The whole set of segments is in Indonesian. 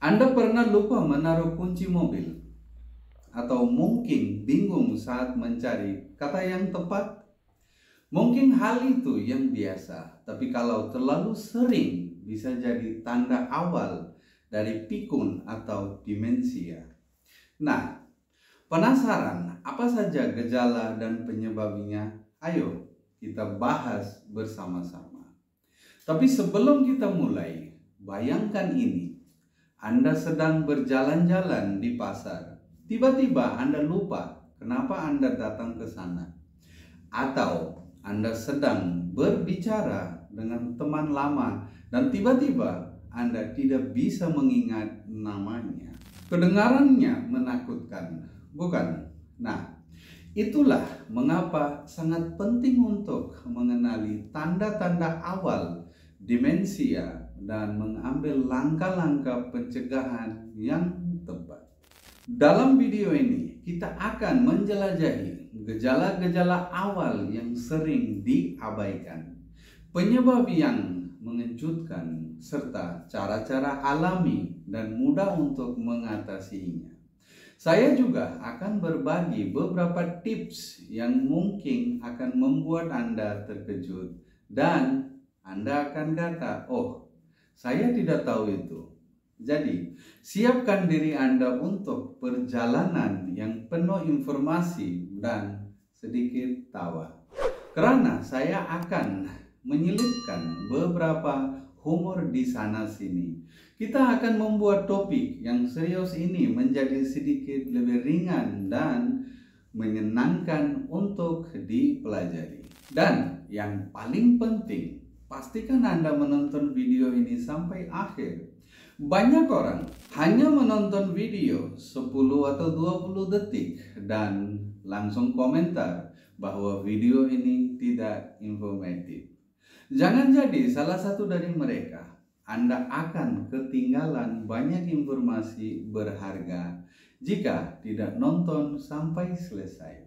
Anda pernah lupa menaruh kunci mobil? Atau mungkin bingung saat mencari kata yang tepat? Mungkin hal itu yang biasa, tapi kalau terlalu sering bisa jadi tanda awal dari pikun atau demensia. Nah, penasaran apa saja gejala dan penyebabnya? Ayo kita bahas bersama-sama. Tapi sebelum kita mulai, bayangkan ini. Anda sedang berjalan-jalan di pasar. Tiba-tiba Anda lupa kenapa Anda datang ke sana. Atau Anda sedang berbicara dengan teman lama dan tiba-tiba Anda tidak bisa mengingat namanya. Kedengarannya menakutkan, bukan? Nah, itulah mengapa sangat penting untuk mengenali tanda-tanda awal demensia dan mengambil langkah-langkah pencegahan yang tepat. Dalam video ini, kita akan menjelajahi gejala-gejala awal yang sering diabaikan, penyebab yang mengejutkan, serta cara-cara alami dan mudah untuk mengatasinya. Saya juga akan berbagi beberapa tips yang mungkin akan membuat Anda terkejut dan Anda akan kata, "Oh, saya tidak tahu itu." Jadi, siapkan diri Anda untuk perjalanan yang penuh informasi dan sedikit tawa. Karena saya akan menyelipkan beberapa humor di sana sini. Kita akan membuat topik yang serius ini menjadi sedikit lebih ringan dan menyenangkan untuk dipelajari. Dan yang paling penting, pastikan Anda menonton video ini sampai akhir. Banyak orang hanya menonton video 10 atau 20 detik dan langsung komentar bahwa video ini tidak informatif. Jangan jadi salah satu dari mereka. Anda akan ketinggalan banyak informasi berharga jika tidak nonton sampai selesai.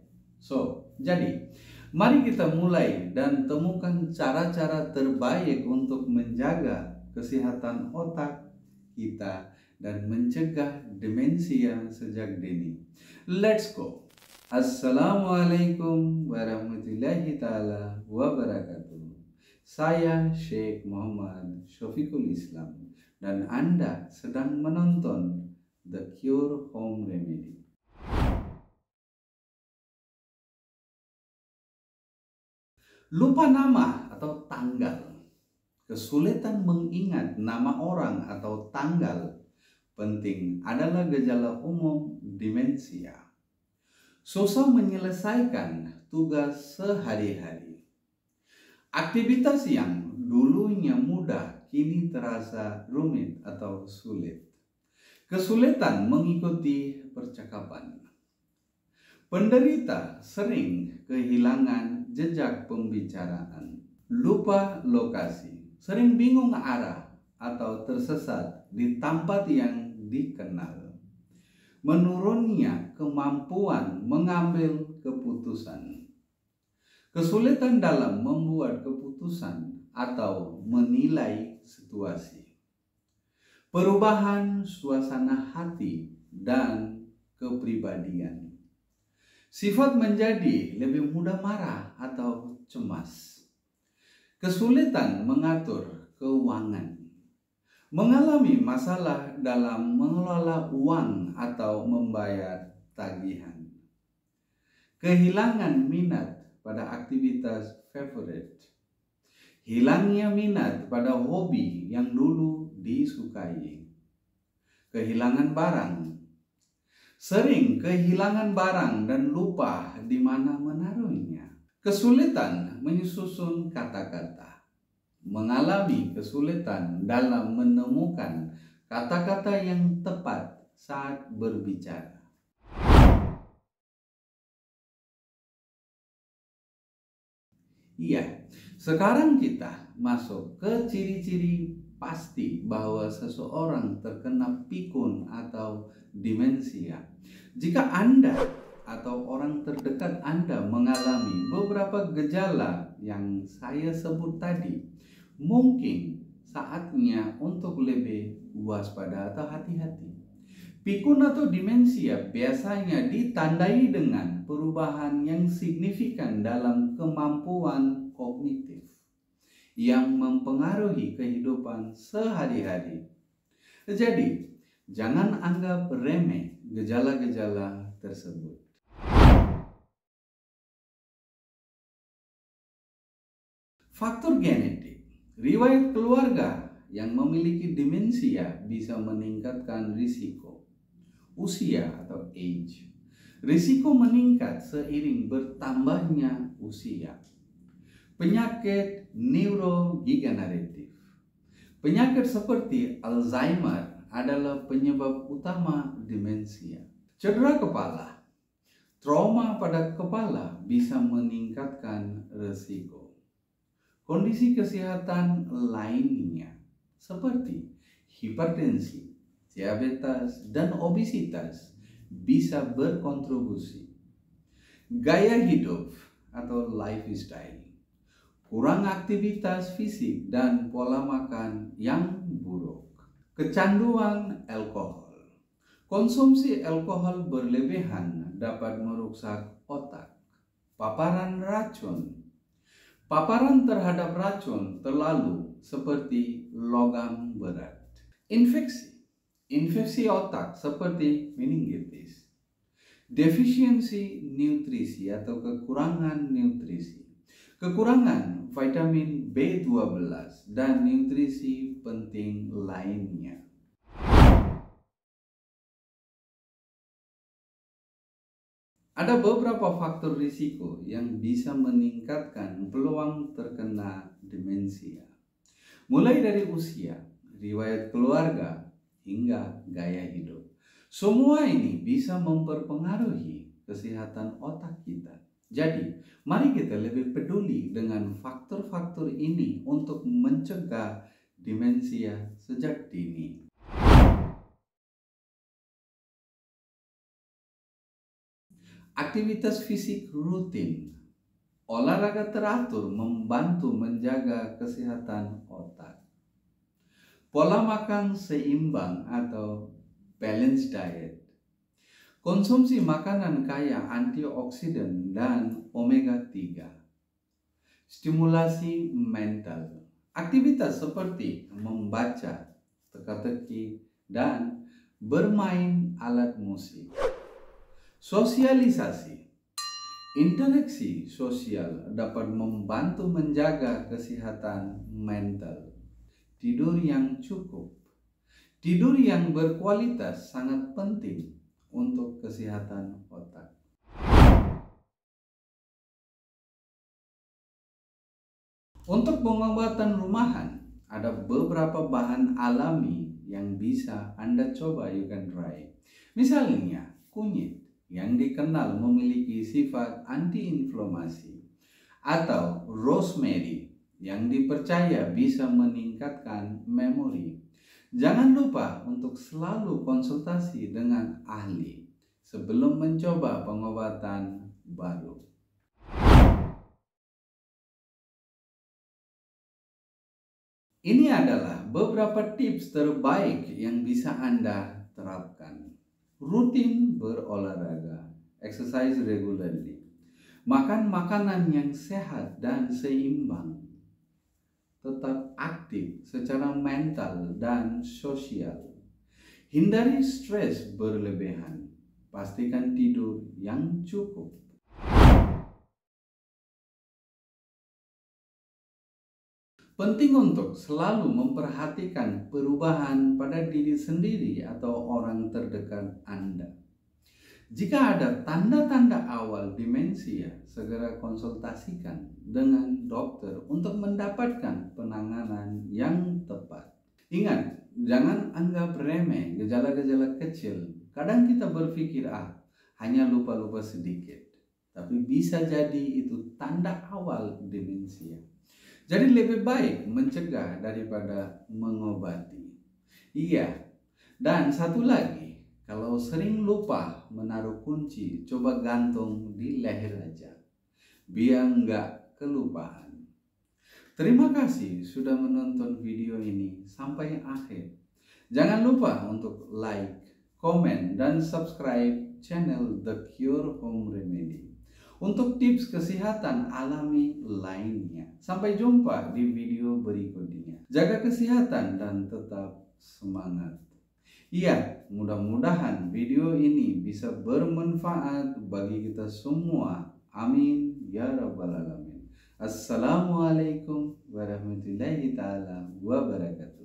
Jadi, mari kita mulai dan temukan cara-cara terbaik untuk menjaga kesehatan otak kita dan mencegah demensia sejak dini. Let's go. Assalamualaikum warahmatullahi taala wabarakatuh. Saya Syekh Muhammad Syafiqul Islam dan Anda sedang menonton The Cure Home Remedy. Lupa nama atau tanggal. Kesulitan mengingat nama orang atau tanggal penting adalah gejala umum demensia. Susah menyelesaikan tugas sehari-hari. Aktivitas yang dulunya mudah kini terasa rumit atau sulit. Kesulitan mengikuti percakapan. Penderita sering kehilangan jejak pembicaraan, lupa lokasi, sering bingung arah atau tersesat di tempat yang dikenal. Menurunnya kemampuan mengambil keputusan. Kesulitan dalam membuat keputusan atau menilai situasi. Perubahan suasana hati dan kepribadian. Sifat menjadi lebih mudah marah atau cemas. Kesulitan mengatur keuangan. Mengalami masalah dalam mengelola uang atau membayar tagihan. Kehilangan minat pada aktivitas favorit. Hilangnya minat pada hobi yang dulu disukai. Kehilangan barang. Sering kehilangan barang dan lupa di mana menaruhnya. Kesulitan menyusun kata-kata. Mengalami kesulitan dalam menemukan kata-kata yang tepat saat berbicara. Iya, sekarang kita masuk ke ciri-ciri pasti bahwa seseorang terkena pikun atau demensia. Jika Anda atau orang terdekat Anda mengalami beberapa gejala yang saya sebut tadi, mungkin saatnya untuk lebih waspada atau hati-hati. Pikun atau demensia biasanya ditandai dengan perubahan yang signifikan dalam kemampuan kognitif yang mempengaruhi kehidupan sehari-hari. Jadi, jangan anggap remeh gejala-gejala tersebut. Faktor genetik, riwayat keluarga yang memiliki demensia bisa meningkatkan risiko. Usia atau age, risiko meningkat seiring bertambahnya usia. Penyakit neurodegeneratif, penyakit seperti Alzheimer adalah penyebab utama demensia. Cedera kepala, trauma pada kepala bisa meningkatkan risiko. Kondisi kesehatan lainnya seperti hipertensi, diabetes, dan obesitas bisa berkontribusi. Gaya hidup atau lifestyle, kurang aktivitas fisik dan pola makan yang buruk. Kecanduan alkohol, konsumsi alkohol berlebihan dapat merusak otak. Paparan racun, paparan terhadap racun terlalu seperti logam berat. Infeksi otak seperti meningitis. Defisiensi nutrisi atau kekurangan nutrisi, kekurangan vitamin B12 dan nutrisi penting lainnya. Ada beberapa faktor risiko yang bisa meningkatkan peluang terkena demensia. Mulai dari usia, riwayat keluarga, hingga gaya hidup. Semua ini bisa mempengaruhi kesehatan otak kita. Jadi, mari kita lebih peduli dengan faktor-faktor ini untuk mencegah demensia sejak dini. Aktivitas fisik rutin, olahraga teratur membantu menjaga kesehatan otak. Pola makan seimbang atau balanced diet. Konsumsi makanan kaya antioksidan dan omega 3. Stimulasi mental. Aktivitas seperti membaca, teka-teki, dan bermain alat musik. Sosialisasi. Interaksi sosial dapat membantu menjaga kesehatan mental. Tidur yang cukup. Tidur yang berkualitas sangat penting untuk kesehatan otak. Untuk pengobatan rumahan, ada beberapa bahan alami yang bisa Anda coba, you can try. Misalnya, kunyit yang dikenal memiliki sifat antiinflamasi, atau rosemary yang dipercaya bisa meningkatkan memori. Jangan lupa untuk selalu konsultasi dengan ahli sebelum mencoba pengobatan baru. Ini adalah beberapa tips terbaik yang bisa Anda terapkan. Rutin berolahraga, exercise regularly. Makan makanan yang sehat dan seimbang. Tetap aktif secara mental dan sosial. Hindari stres berlebihan. Pastikan tidur yang cukup. Penting untuk selalu memperhatikan perubahan pada diri sendiri atau orang terdekat Anda. Jika ada tanda-tanda awal demensia, segera konsultasikan dengan dokter untuk mendapatkan penanganan yang tepat. Ingat, jangan anggap remeh gejala-gejala kecil. Kadang kita berpikir, hanya lupa-lupa sedikit. Tapi bisa jadi itu tanda awal demensia. Jadi lebih baik mencegah daripada mengobati. Iya, dan satu lagi. Kalau sering lupa menaruh kunci, coba gantung di leher aja, biar nggak kelupaan. Terima kasih sudah menonton video ini sampai akhir. Jangan lupa untuk like, komen, dan subscribe channel The Cure Home Remedy untuk tips kesehatan alami lainnya. Sampai jumpa di video berikutnya. Jaga kesehatan dan tetap semangat. Iya, mudah-mudahan video ini bisa bermanfaat bagi kita semua. Amin ya rabbal alamin. Assalamualaikum warahmatullahi taala wabarakatuh.